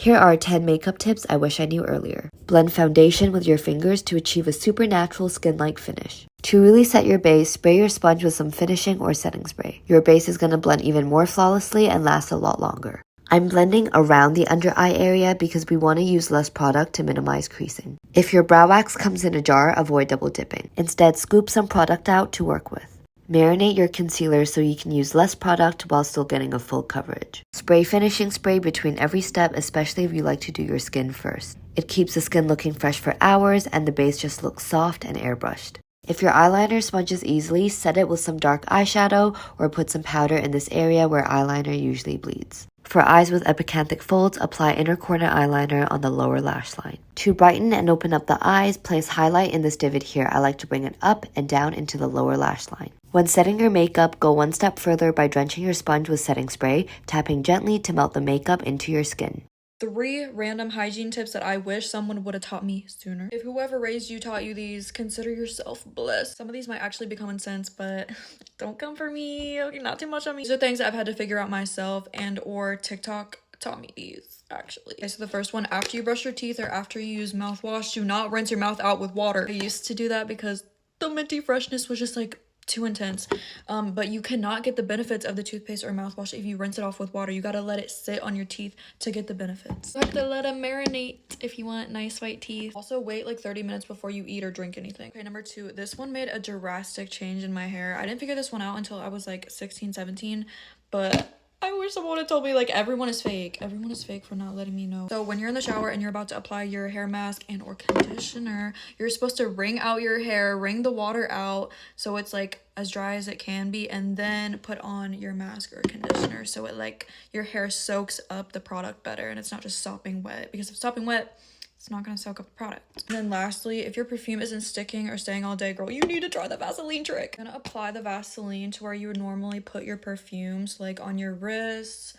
Here are 10 makeup tips I wish I knew earlier. Blend foundation with your fingers to achieve a supernatural skin-like finish. To really set your base, spray your sponge with some finishing or setting spray. Your base is going to blend even more flawlessly and last a lot longer. I'm blending around the under eye area because we want to use less product to minimize creasing. If your brow wax comes in a jar, avoid double dipping. Instead, scoop some product out to work with. Marinate your concealer so you can use less product while still getting a full coverage. Spray finishing spray between every step, especially if you like to do your skin first. It keeps the skin looking fresh for hours and the base just looks soft and airbrushed. If your eyeliner smudges easily, set it with some dark eyeshadow or put some powder in this area where eyeliner usually bleeds. For eyes with epicanthic folds, apply inner corner eyeliner on the lower lash line. To brighten and open up the eyes, place highlight in this divot here. I like to bring it up and down into the lower lash line. When setting your makeup, go one step further by drenching your sponge with setting spray, tapping gently to melt the makeup into your skin. 3 random hygiene tips that I wish someone would have taught me sooner. If whoever raised you taught you these, consider yourself blessed. Some of these might actually be common sense, but don't come for me. Okay, not too much on me. These are things I've had to figure out myself and or TikTok taught me these actually. Okay, so the first one, after you brush your teeth or after you use mouthwash, do not rinse your mouth out with water. I used to do that because the minty freshness was just like too intense, but you cannot get the benefits of the toothpaste or mouthwash if you rinse it off with water. You gotta let it sit on your teeth to get the benefits. You have to let them marinate if you want nice white teeth. Also, wait like 30 minutes before you eat or drink anything. Okay, number 2, this one made a drastic change in my hair. I didn't figure this one out until I was like 16, 17, but I wish someone had told me, like, everyone is fake. Everyone is fake for not letting me know. So when you're in the shower and you're about to apply your hair mask and or conditioner, you're supposed to wring out your hair, wring the water out so it's like as dry as it can be, and then put on your mask or conditioner so it like your hair soaks up the product better and it's not just sopping wet, because if it's sopping wet, it's not going to soak up the product. And then lastly, if your perfume isn't sticking or staying all day, girl, you need to try the Vaseline trick. I'm going to apply the Vaseline to where you would normally put your perfumes, like on your wrists,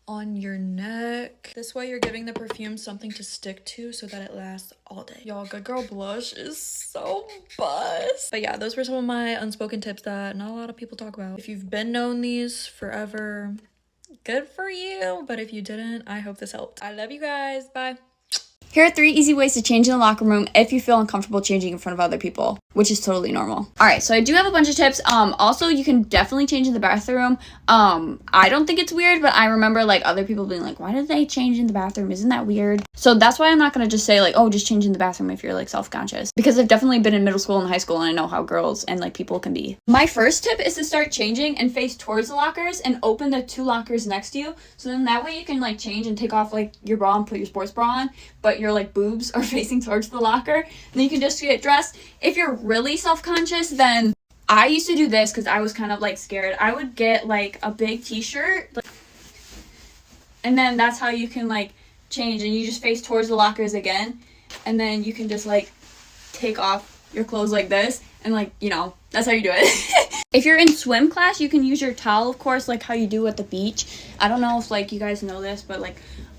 on your neck. This way you're giving the perfume something to stick to so that it lasts all day. Y'all, Good Girl Blush is so bust. But yeah, those were some of my unspoken tips that not a lot of people talk about. If you've been known these forever, good for you. But if you didn't, I hope this helped. I love you guys. Bye. Here are 3 easy ways to change in the locker room if you feel uncomfortable changing in front of other people, which is totally normal. All right, so I do have a bunch of tips. Also, you can definitely change in the bathroom. I don't think it's weird, but I remember like other people being like, why did they change in the bathroom? Isn't that weird? So that's why I'm not going to just say like, oh, just change in the bathroom if you're like self-conscious, because I've definitely been in middle school and high school and I know how girls and like people can be. My first tip is to start changing and face towards the lockers and open the 2 lockers next to you. So then that way you can like change and take off like your bra and put your sports bra on, but your like boobs are facing towards the locker, and then you can just get dressed. If you're really self-conscious, then I used to do this because I was kind of like scared. I would get like a big t-shirt, and then that's how you can like change, and you just face towards the lockers again, and then you can just like take off your clothes like this, and like, you know, that's how you do it. If you're in swim class, you can use your towel, of course, like how you do at the beach. I don't know if like you guys know this, but like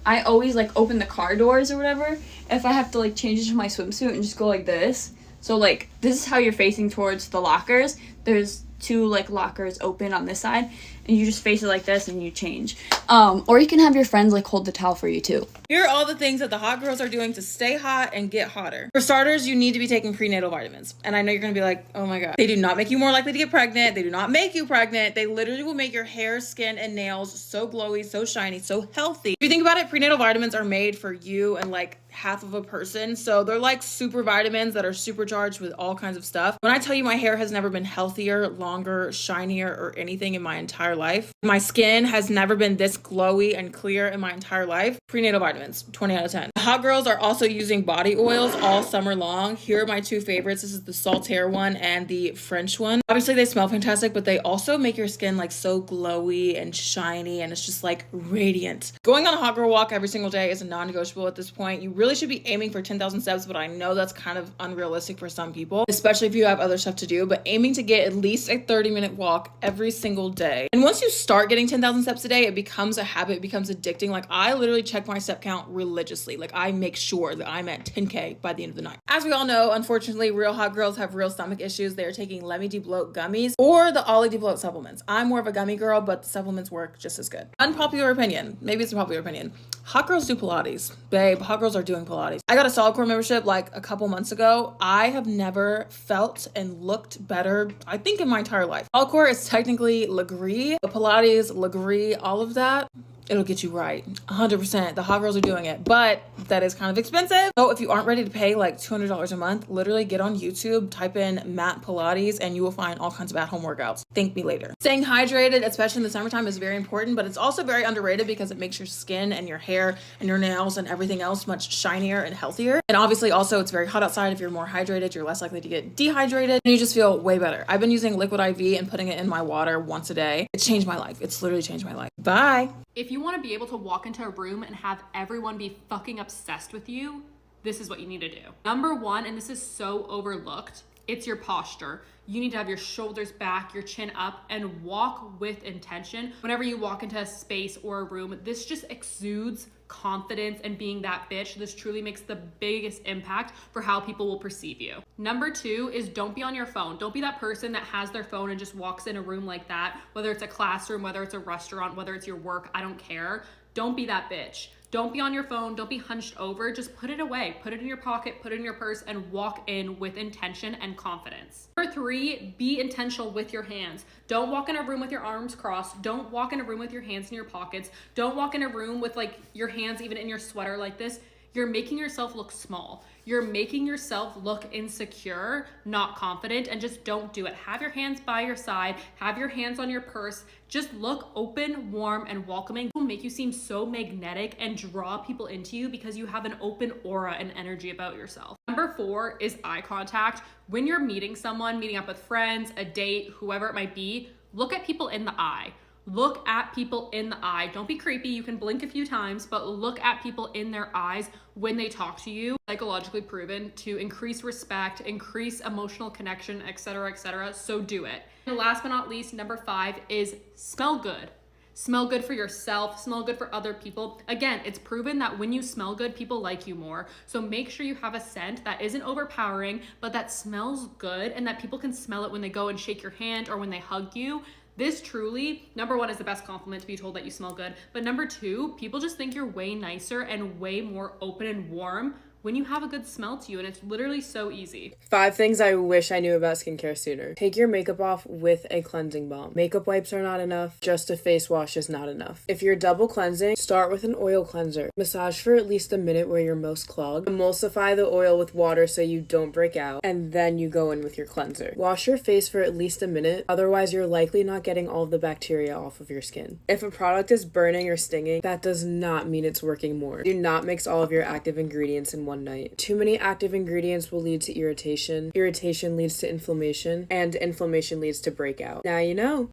I always like open the car doors or whatever if I have to like change into my swimsuit and just go like this. So like this is how you're facing towards the lockers. There's 2 like lockers open on this side, and you just face it like this and you change. Or you can have your friends like hold the towel for you too. Here are all the things that the hot girls are doing to stay hot and get hotter. For starters, you need to be taking prenatal vitamins. And I know you're gonna be like, oh my God. They do not make you more likely to get pregnant. They do not make you pregnant. They literally will make your hair, skin, and nails so glowy, so shiny, so healthy. If you think about it, prenatal vitamins are made for you and like half of a person. So they're like super vitamins that are supercharged with all kinds of stuff. When I tell you my hair has never been healthier, longer, shinier, or anything in my entire life. My skin has never been this glowy and clear in my entire life. Prenatal vitamins, 20 out of 10. Hot girls are also using body oils all summer long. Here are my 2 favorites. This is the Saltaire one and the French one. Obviously they smell fantastic, but they also make your skin like so glowy and shiny, and it's just like radiant. Going on a hot girl walk every single day is a non-negotiable at this point. You really should be aiming for 10,000 steps, but I know that's kind of unrealistic for some people, especially if you have other stuff to do, but aiming to get at least a 30-minute walk every single day. And once you start getting 10,000 steps a day, it becomes a habit, it becomes addicting. Like I literally check my step count religiously. Like I make sure that I'm at 10K by the end of the night. As we all know, unfortunately, real hot girls have real stomach issues. They're taking Let Me Debloat gummies or the Ollie Debloat supplements. I'm more of a gummy girl, but the supplements work just as good. Unpopular opinion. Maybe it's a popular opinion. Hot girls do Pilates. Babe, hot girls are doing Pilates. I got a Solid Core membership like a couple months ago. I have never felt and looked better, I think, in my entire life. Solid Core is technically Legree, but Pilates, Legree, all of that, it'll get you right. 100%. The hot girls are doing it, but that is kind of expensive. So if you aren't ready to pay like $200 a month, literally get on YouTube, type in Matt Pilates, and you will find all kinds of at-home workouts. Thank me later. Staying hydrated, especially in the summertime, is very important, but it's also very underrated because it makes your skin and your hair and your nails and everything else much shinier and healthier. And obviously also it's very hot outside. If you're more hydrated, you're less likely to get dehydrated and you just feel way better. I've been using Liquid IV and putting it in my water once a day. It's changed my life. It's literally changed my life. Bye. If you want to be able to walk into a room and have everyone be fucking obsessed with you, this is what you need to do. Number one, and this is so overlooked, it's your posture. You need to have your shoulders back, your chin up, and walk with intention. Whenever you walk into a space or a room, this just exudes confidence and being that bitch. This truly makes the biggest impact for how people will perceive you. Number two is don't be on your phone. Don't be that person that has their phone and just walks in a room like that, whether it's a classroom, whether it's a restaurant, whether it's your work, I don't care. Don't be that bitch. Don't be on your phone. Don't be hunched over. Just put it away. Put it in your pocket, put it in your purse, and walk in with intention and confidence. Number three, be intentional with your hands. Don't walk in a room with your arms crossed. Don't walk in a room with your hands in your pockets. Don't walk in a room with like your hands even in your sweater like this. You're making yourself look small. You're making yourself look insecure, not confident, and just don't do it. Have your hands by your side, have your hands on your purse. Just look open, warm, and welcoming. It will make you seem so magnetic and draw people into you because you have an open aura and energy about yourself. Number four is eye contact. When you're meeting someone, meeting up with friends, a date, whoever it might be, look at people in the eye. Look at people in the eye. Don't be creepy. You can blink a few times, but look at people in their eyes when they talk to you. Psychologically proven to increase respect, increase emotional connection, etc., etc. So do it. And last but not least, number five is smell good. Smell good for yourself, smell good for other people. Again, it's proven that when you smell good, people like you more. So make sure you have a scent that isn't overpowering, but that smells good and that people can smell it when they go and shake your hand or when they hug you. This truly, number one, is the best compliment to be told that you smell good. But number two, people just think you're way nicer and way more open and warm when you have a good smell to you, and it's literally so easy. 5 things I wish I knew about skincare sooner. Take your makeup off with a cleansing balm. Makeup wipes are not enough. Just a face wash is not enough. If you're double cleansing, start with an oil cleanser. Massage for at least a minute where you're most clogged. Emulsify the oil with water so you don't break out, and then you go in with your cleanser. Wash your face for at least a minute, otherwise you're likely not getting all of the bacteria off of your skin. If a product is burning or stinging, that does not mean it's working more. Do not mix all of your active ingredients in one night. Too many active ingredients will lead to irritation. Irritation leads to inflammation, and inflammation leads to breakout. Now you know.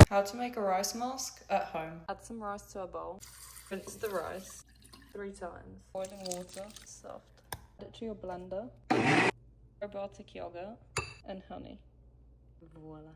How to make a rice mask at home. Add some rice to a bowl. Rinse the rice 3 times. Boiling water, soft. Add it to your blender. Probiotic yogurt and honey. Voila.